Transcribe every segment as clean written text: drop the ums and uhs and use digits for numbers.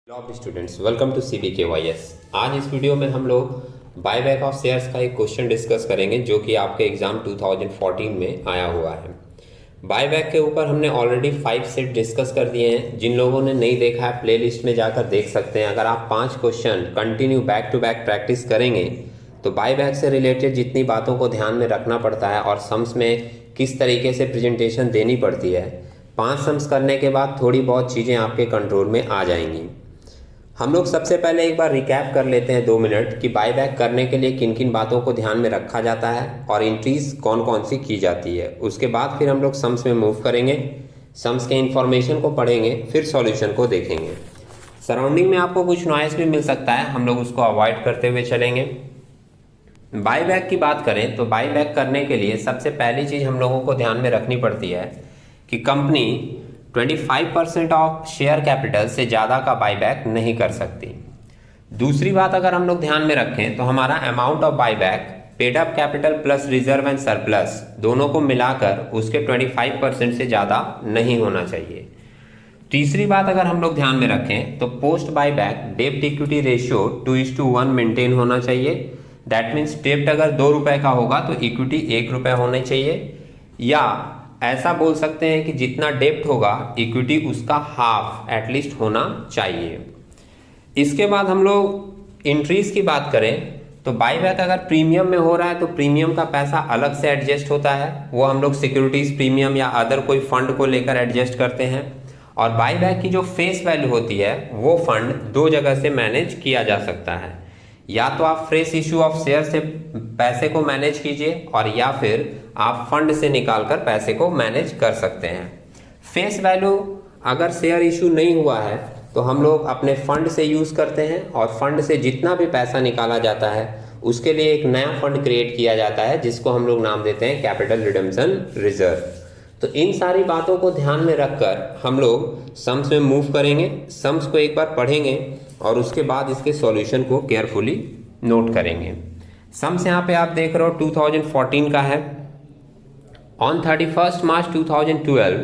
Of students welcome to CBKYS। आज इस video में हम लोग बायबैक ऑफ शेयर्स का एक क्वेश्चन डिस्कस करेंगे जो कि आपके एग्जाम 2014 में आया हुआ है। बायबैक के ऊपर हमने ऑलरेडी 5 सेट डिस्कस कर दिए हैं। जिन लोगों ने नहीं देखा है प्लेलिस्ट में जाकर देख सकते हैं। अगर आप 5 question continue back to back practice करेंगे तो बायबैक से रिलेटेड जितनी बातों को ध्यान में रखना पड़ता है और सम्स में किस तरीके से प्रेजेंटेशन देनी पड़ती है, 5 सम्स करने के बाद थोड़ी बहुत चीज़ें आपके कंट्रोल में आ जाएंगी। हम लोग सबसे पहले एक बार रिकैप कर लेते हैं 2 मिनट कि बायबैक करने के लिए किन किन बातों को ध्यान में रखा जाता है और एंट्रीज कौन कौन सी की जाती है। उसके बाद फिर हम लोग सम्स में मूव करेंगे, सम्स के इंफॉर्मेशन को पढ़ेंगे, फिर सॉल्यूशन को देखेंगे। सराउंडिंग में आपको कुछ नॉइस भी मिल सकता है, हम लोग उसको अवॉइड करते हुए चलेंगे। बायबैक की बात करें तो बायबैक करने के लिए सबसे पहली चीज़ हम लोगों को ध्यान में रखनी पड़ती है कि कंपनी 25% ऑफ शेयर कैपिटल से ज़्यादा का बायबैक नहीं कर सकती। दूसरी बात अगर हम लोग ध्यान में रखें तो हमारा amount of buyback paid up capital plus reserve and surplus दोनों को मिलाकर उसके 25% से ज़्यादा नहीं होना चाहिए। तीसरी बात अगर हम लोग ध्यान में रखें तो पोस्ट बायबैक डेब्ट इक्विटी रेशियो 2:1 मेंटेन होना चाहिए। दैट मीन्स डेब्ट अगर 2 रुपए का होगा तो इक्विटी 1 रुपए होनी चाहिए, या ऐसा बोल सकते हैं कि जितना डेब्ट होगा इक्विटी उसका हाफ एटलीस्ट होना चाहिए। इसके बाद हम लोग एंट्रीज की बात करें तो बायबैक अगर प्रीमियम में हो रहा है तो प्रीमियम का पैसा अलग से एडजस्ट होता है, वो हम लोग सिक्योरिटीज प्रीमियम या अदर कोई फंड को लेकर एडजस्ट करते हैं। और बायबैक की जो फेस वैल्यू होती है वो फंड 2 जगह से मैनेज किया जा सकता है, या तो आप फ्रेश इशू ऑफ शेयर से पैसे को मैनेज कीजिए और या फिर आप फंड से निकालकर पैसे को मैनेज कर सकते हैं। फेस वैल्यू अगर शेयर इशू नहीं हुआ है तो हम लोग अपने फंड से यूज़ करते हैं और फंड से जितना भी पैसा निकाला जाता है उसके लिए एक नया फंड क्रिएट किया जाता है जिसको हम लोग नाम देते हैं कैपिटल रिडम्पशन रिजर्व। तो इन सारी बातों को ध्यान में रखकर हम लोग सम्स में मूव करेंगे, सम्स को एक बार पढ़ेंगे और उसके बाद इसके सॉल्यूशन को केयरफुली नोट करेंगे। सम्स यहाँ पे आप देख रहे हो 2014 का है। On 31 March 2012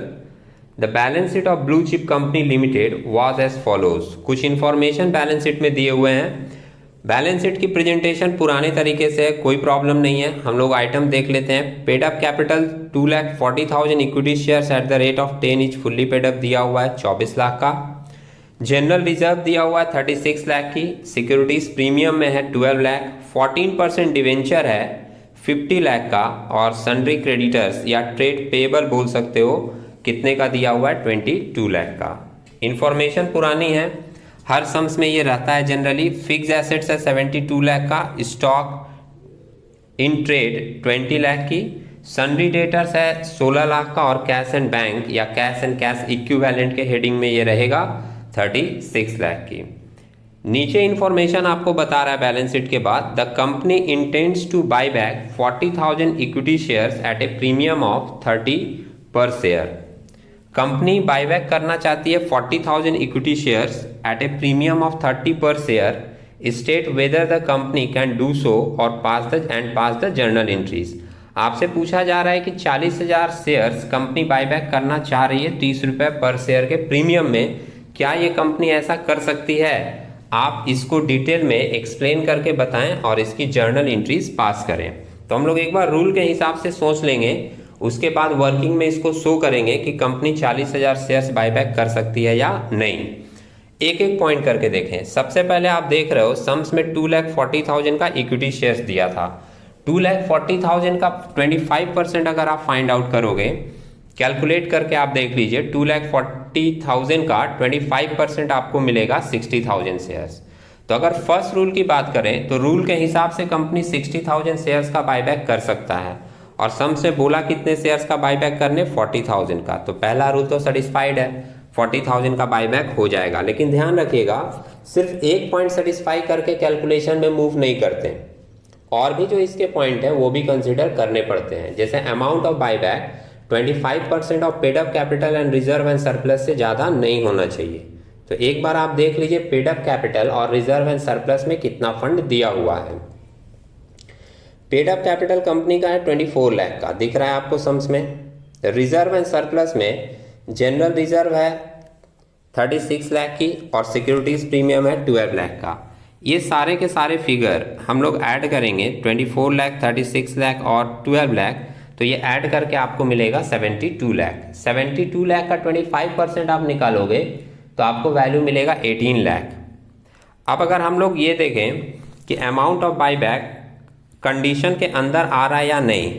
the balance sheet of blue chip company limited was as follows. कुछ इंफॉर्मेशन बैलेंस शीट में दिए हुए हैं। बैलेंस शीट की प्रेजेंटेशन पुराने तरीके से है, कोई प्रॉब्लम नहीं है। हम लोग आइटम देख लेते हैं। Paid up capital 2,40,000 equity shares at the rate of 10 etch fully paid up दिया हुआ है 24 लाख का। जनरल रिजर्व दिया हुआ है 36 लाख की। सिक्योरिटीज प्रीमियम में है 12 लाख। 14% डिवेंचर है 50 लाख का। और सन्ड्री क्रेडिटर्स या ट्रेड पेएबल बोल सकते हो, कितने का दिया हुआ है 22 लाख का। इंफॉर्मेशन पुरानी है, हर सम्स में ये रहता है जनरली। फिक्स एसेट्स है 72 लाख का। स्टॉक इन ट्रेड 20 लाख की। सन्ड्री डेटर्स है 16 लाख का। और कैश एंड बैंक या कैश एंड कैश इक्विवेलेंट के हेडिंग में ये रहेगा 36 लाख की। नीचे इंफॉर्मेशन आपको बता रहा है बैलेंस शीट के बाद, the company intends to buy back 40,000 equity shares at a premium of 30 per share. Company buyback करना चाहती है 40,000 equity shares at a premium of 30 per share. State whether the company can do so और pass the journal entries. आपसे पूछा जा रहा है कि 40,000 शेयर्स कंपनी बायबैक करना चाह रही है 30 रुपए पर शेयर के प्रीमियम में। क्या ये कंपनी ऐसा कर सकती है? आप इसको डिटेल में एक्सप्लेन करके बताएं और इसकी जर्नल एंट्रीज पास करें। तो हम लोग एक बार रूल के हिसाब से सोच लेंगे, उसके बाद वर्किंग में इसको शो करेंगे कि कंपनी 40,000 शेयर्स बायबैक कर सकती है या नहीं। एक एक पॉइंट करके देखें। सबसे पहले आप देख रहे हो सम्स में 2,40,000 का इक्विटी शेयर्स दिया था। 2,40,000 का 25% अगर आप फाइंड आउट करोगे, कैलकुलेट करके आप देख लीजिए, 2,40,000 का 25% आपको मिलेगा 60,000 शेयर्स। तो अगर फर्स्ट रूल की बात करें तो रूल के हिसाब से कंपनी 60,000 शेयर्स का बायबैक कर सकता है। और सम से बोला कितने शेयर्स का बायबैक करने, 40,000 का। तो पहला रूल तो सेटिस्फाइड है, 40,000 का बायबैक हो जाएगा। लेकिन ध्यान रखिएगा, सिर्फ एक पॉइंट सेटिस्फाई करके कैलकुलेशन में मूव नहीं करते, और भी जो इसके पॉइंट है वो भी कंसिडर करने पड़ते हैं। जैसे amount of buyback 25% of paid up capital and reserve and surplus से ज़्यादा नहीं होना चाहिए। तो एक बार आप देख लीजिए पेड अप कैपिटल और रिजर्व एंड सरप्लस में कितना फंड दिया हुआ है। पेड अप कैपिटल कंपनी का है 24 लाख का, दिख रहा है आपको सम्स में। रिजर्व एंड सरप्लस में जनरल रिजर्व है 36 लाख की और सिक्योरिटीज प्रीमियम है 12 लाख का। ये सारे के सारे फिगर हम लोग ऐड करेंगे 24 लाख, 36 लाख और 12 लाख, तो ये ऐड करके आपको मिलेगा 72 लाख। 72 लाख का 25% आप निकालोगे तो आपको वैल्यू मिलेगा 18 लाख। अब अगर हम लोग ये देखें कि अमाउंट ऑफ बाईबैक कंडीशन के अंदर आ रहा है या नहीं,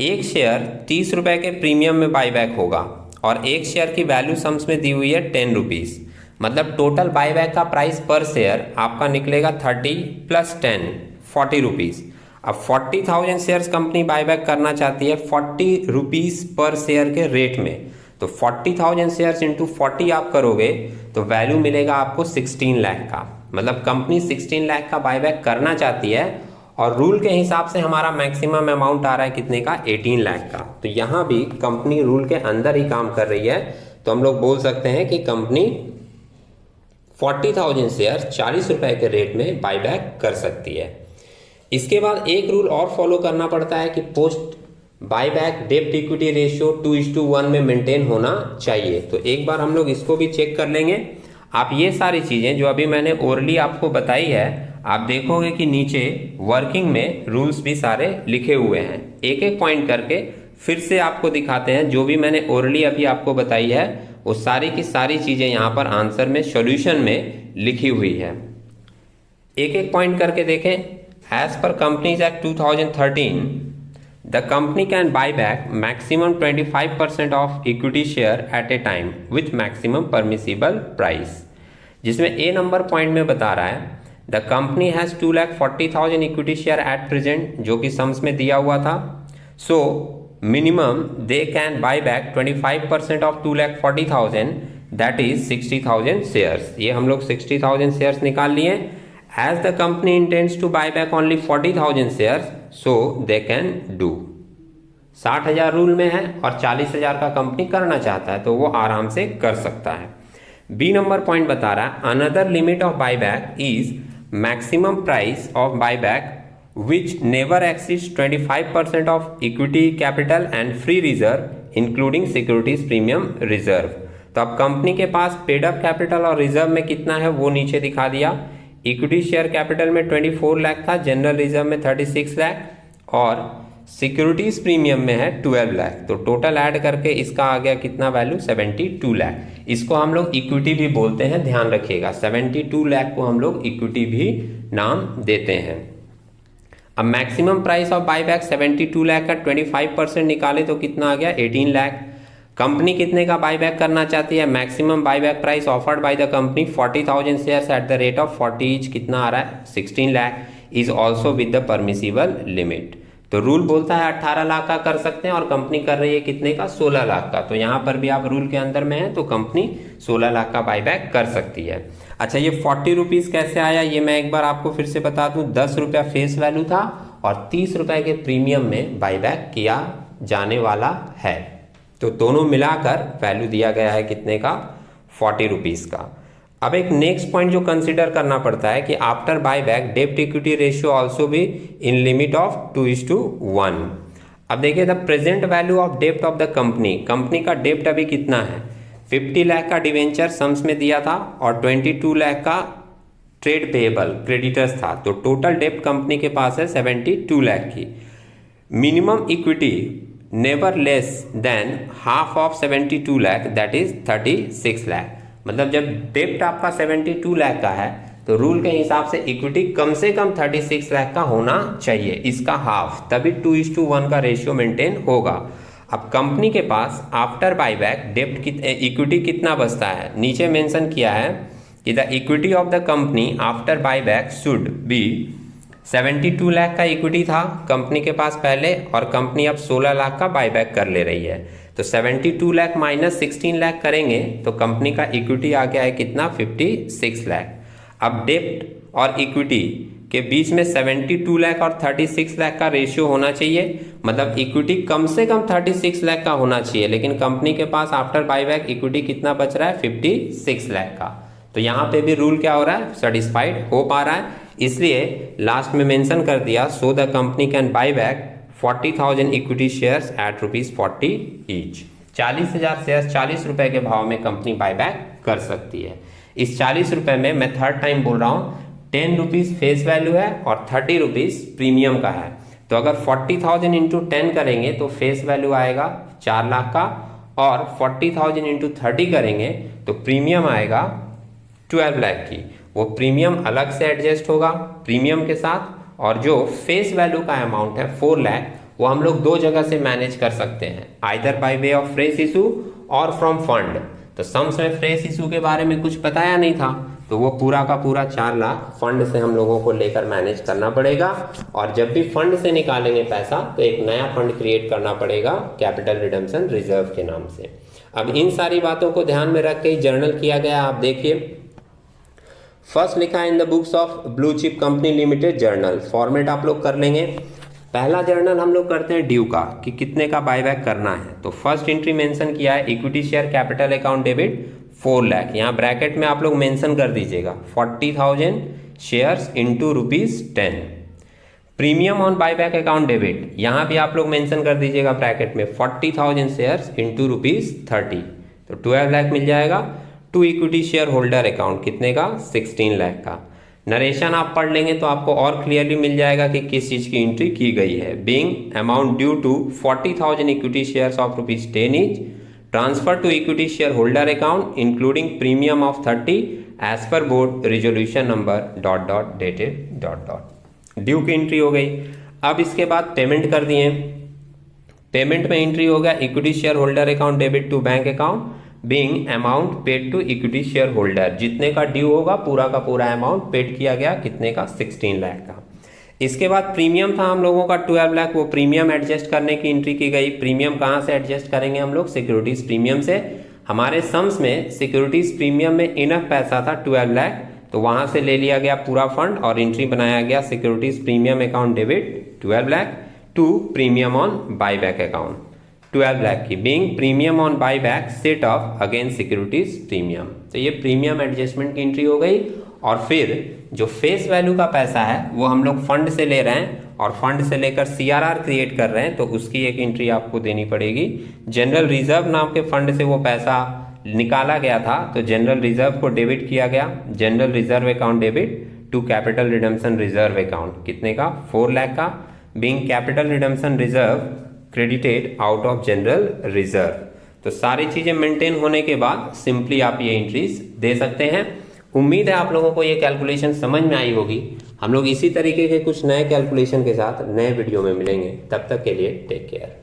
एक शेयर 30 रुपये के प्रीमियम में बाईबैक होगा और एक शेयर की वैल्यू सम्स में दी हुई है 10 रुपीज़, मतलब टोटल बाईबैक का प्राइस पर शेयर आपका निकलेगा 30 + 10 40 रुपीज़। अब 40,000 शेयर्स कंपनी बाईबैक करना चाहती है 40 रुपीज़ पर शेयर के रेट में, तो 40,000 शेयर्स इंटू 40 आप करोगे तो वैल्यू मिलेगा आपको 16 लाख का। मतलब कंपनी 16 लाख का बाईबैक करना चाहती है और रूल के हिसाब से हमारा मैक्सिमम अमाउंट आ रहा है कितने का, 18 लाख का। तो यहाँ भी कंपनी रूल के अंदर ही काम कर रही है, तो हम लोग बोल सकते हैं कि कंपनी 40,000 शेयर 40 रुपए के रेट में बाईबैक कर सकती है। इसके बाद एक रूल और फॉलो करना पड़ता है कि पोस्ट बाईबैक डेब्ट इक्विटी रेशियो 2:1 में मेंटेन होना चाहिए। तो एक बार हम लोग इसको भी चेक कर लेंगे। आप ये सारी चीज़ें जो अभी मैंने ओरली आपको बताई है, आप देखोगे कि नीचे वर्किंग में रूल्स भी सारे लिखे हुए हैं। एक एक पॉइंट करके फिर से आपको दिखाते हैं। जो भी मैंने ओरली अभी आपको बताई है वो सारी की सारी चीज़ें यहाँ पर आंसर में, सॉल्यूशन में लिखी हुई है। एक एक पॉइंट करके देखें। As per companies act 2013 the company can buy back maximum 25% of equity share at a time with maximum permissible price, जिसमें ए नंबर पॉइंट में बता रहा है the company has 2,40,000 equity share at present, जो कि sums में दिया हुआ था। So minimum they can buy back 25% of 2,40,000 that is 60,000 shares. ये हम लोग 60,000 शेयर्स निकाल लिए। As the company intends two by back only 40,000 shares so they can do. 60,000 rule में है और 40,000 का कंपनी करना चाहता है तो वो आराम से कर सकता है। बी नंबर पॉइंट बता रहा है another limit of by back is maximum price of by back which never exceeds 25% of equity capital and free reserve including securities premium reserve। तो अब कंपनी के पास पेड अप कैपिटल और reserve में कितना है वो नीचे दिखा दिया। इक्विटी शेयर कैपिटल में 24 लाख था, जनरल रिजर्व में 36 लाख और सिक्योरिटीज प्रीमियम में है 12 लाख। तो टोटल ऐड करके इसका आ गया कितना वैल्यू, 72 लाख। इसको हम लोग इक्विटी भी बोलते हैं, ध्यान रखिएगा। 72 लाख को हम लोग इक्विटी भी नाम देते हैं। अब maximum price of buyback 72 lakh का 25% निकाले तो कितना आ गया, 18 लाख। कंपनी कितने का बाईबैक करना चाहती है, maximum buyback price offered by the company 40,000 shares at the rate of 40 each, कितना आ रहा है, 16 lakh is also with the permissible limit. तो रूल बोलता है 18 लाख का कर सकते हैं और कंपनी कर रही है कितने का, 16 लाख का। तो यहाँ पर भी आप रूल के अंदर में है तो कंपनी 16 लाख का बाईबैक कर सकती है। अच्छा, ये 40 रुपीज़ कैसे आया ये मैं एक बार आपको फिर से बता दूं। 10 रुपया फेस वैल्यू था और 30 रुपए के प्रीमियम में बाईबैक किया जाने वाला है, तो दोनों मिलाकर वैल्यू दिया गया है कितने का, 40 रुपीज़ का। अब एक नेक्स्ट पॉइंट जो कंसिडर करना पड़ता है कि आफ्टर बाईबैक डेब्ट इक्विटी रेशियो ऑल्सो भी इन लिमिट ऑफ 2:1। अब देखिए द प्रेजेंट वैल्यू ऑफ डेब्ट ऑफ द कंपनी, कंपनी का डेब्ट अभी कितना है, 50 लाख का डिवेंचर सम्स में दिया था और 22 लाख का ट्रेड पेएबल क्रेडिटर्स था। तो टोटल डेब्ट कंपनी के पास है 72 लाख की। Minimum equity never less than half of 72 lakh that is 36 lakh. मतलब जब डेब्ट आपका 72 लाख का है तो रूल के हिसाब से इक्विटी कम से कम 36 लाख का होना चाहिए, इसका हाफ, तभी 2:1 का रेशियो मेंटेन होगा। अब कंपनी के पास आफ्टर बाईबैक डेब्ट इक्विटी कितना बचता है, नीचे मेंशन किया है कि the equity of the company after buyback should be 72 lakh का इक्विटी था कंपनी के पास पहले और कंपनी अब 16 लाख का बाईबैक कर ले रही है। तो 72 लाख माइनस 16 लाख करेंगे तो कंपनी का इक्विटी आ गया है कितना, 56 लाख। अब डेब्ट और इक्विटी के बीच में 72 लाख और 36 लाख का रेशियो होना चाहिए, मतलब इक्विटी कम से कम 36 लाख का होना चाहिए, लेकिन कंपनी के पास आफ्टर बाईबैक इक्विटी कितना बच रहा है, 56 लाख का। तो यहाँ पे भी रूल क्या हो रहा है, सेटिस्फाइड हो पा रहा है, इसलिए लास्ट में मेंशन कर दिया so the company can buy back 40,000 equity shares eight ₹40 each. 40,000 shares 40 रुपए के भाव में कंपनी बाईबैक कर सकती है। इस 40 रुपये में मैं थर्ड टाइम बोल रहा हूँ 10 रुपीज़ फेस वैल्यू है और 30 रुपीज़ प्रीमियम का है। तो अगर 40,000 इंटू 10 करेंगे तो फेस वैल्यू आएगा 4 लाख का, और 40,000 इंटू 30 करेंगे तो प्रीमियम आएगा 12 लाख की। वो प्रीमियम अलग से एडजस्ट होगा प्रीमियम के साथ, और जो फेस वैल्यू का अमाउंट है 4 लाख वो हम लोग दो जगह से मैनेज कर सकते हैं, either by way of fresh issue और फ्रॉम फंड। तो सम्स में फ्रेश इशू के बारे में कुछ बताया नहीं था, तो वो पूरा का पूरा 4 लाख फंड से हम लोगों को लेकर मैनेज करना पड़ेगा, और जब भी फंड से निकालेंगे पैसा तो एक नया फंड क्रिएट करना पड़ेगा कैपिटल रिडम्पशन रिजर्व के नाम से। अब इन सारी बातों को ध्यान में रख के जर्नल किया गया। आप देखिए, फर्स्ट लिखा है in the books of blue chip company limited journal. Format आप लोग कर लेंगे। पहला जर्नल हम लोग करते हैं ड्यू का, कि कितने का बायबैक करना है। तो फर्स्ट एंट्री मेंशन किया है equity share capital account debit 4 lakh. यहाँ ब्रैकेट में आप लोग मेंशन कर दीजिएगा 40,000 shares into ₹10। Premium on buyback account debit, यहाँ भी आप लोग मेंशन कर दीजिएगा ब्रैकेट में 40,000 शेयर्स इंटू ₹30, तो 12 लाख मिल जाएगा। To equity share holder account कितने का, 16 लाख का। नरेशन आप पढ़ लेंगे तो आपको और क्लियरली मिल जाएगा कि किस चीज की एंट्री की गई है। Being amount due to 40,000 equity shares of ₹10 each transfer to equity share holder account including premium of 30 as per board resolution number ... dated ... due की एंट्री हो गई। अब इसके बाद पेमेंट कर दिए। पेमेंट में एंट्री हो गया equity share holder account debit to bank account being amount paid to equity share holder. जितने का ड्यू होगा पूरा का पूरा अमाउंट पेड किया गया, कितने का, 16 लाख का। इसके बाद प्रीमियम था हम लोगों का 12 लाख, वो प्रीमियम एडजस्ट करने की एंट्री की गई। प्रीमियम कहाँ से एडजस्ट करेंगे हम लोग, सिक्योरिटीज प्रीमियम से। हमारे सम्स में सिक्योरिटीज प्रीमियम में इनफ पैसा था 12 लाख, तो वहां से ले लिया गया पूरा फंड और एंट्री बनाया गया securities premium account debit 12 lakh to premium on buyback account 12 lakh की being premium on buyback set off against securities premium. तो ये प्रीमियम एडजस्टमेंट की एंट्री हो गई। और फिर जो फेस वैल्यू का पैसा है वो हम लोग फंड से ले रहे हैं, और फंड से लेकर सीआरआर क्रिएट कर रहे हैं, तो उसकी एक एंट्री आपको देनी पड़ेगी। जनरल रिजर्व नाम के फंड से वो पैसा निकाला गया था, तो जनरल रिजर्व को डेबिट किया गया। General reserve account debit to capital redemption reserve account कितने का, 4 लाख का being capital redemption reserve credited out of general reserve. तो सारी चीजें मेंटेन होने के बाद सिंपली आप ये एंट्रीज दे सकते हैं। उम्मीद है आप लोगों को ये कैलकुलेशन समझ में आई होगी। हम लोग इसी तरीके के कुछ नए कैलकुलेशन के साथ नए वीडियो में मिलेंगे। तब तक के लिए टेक केयर।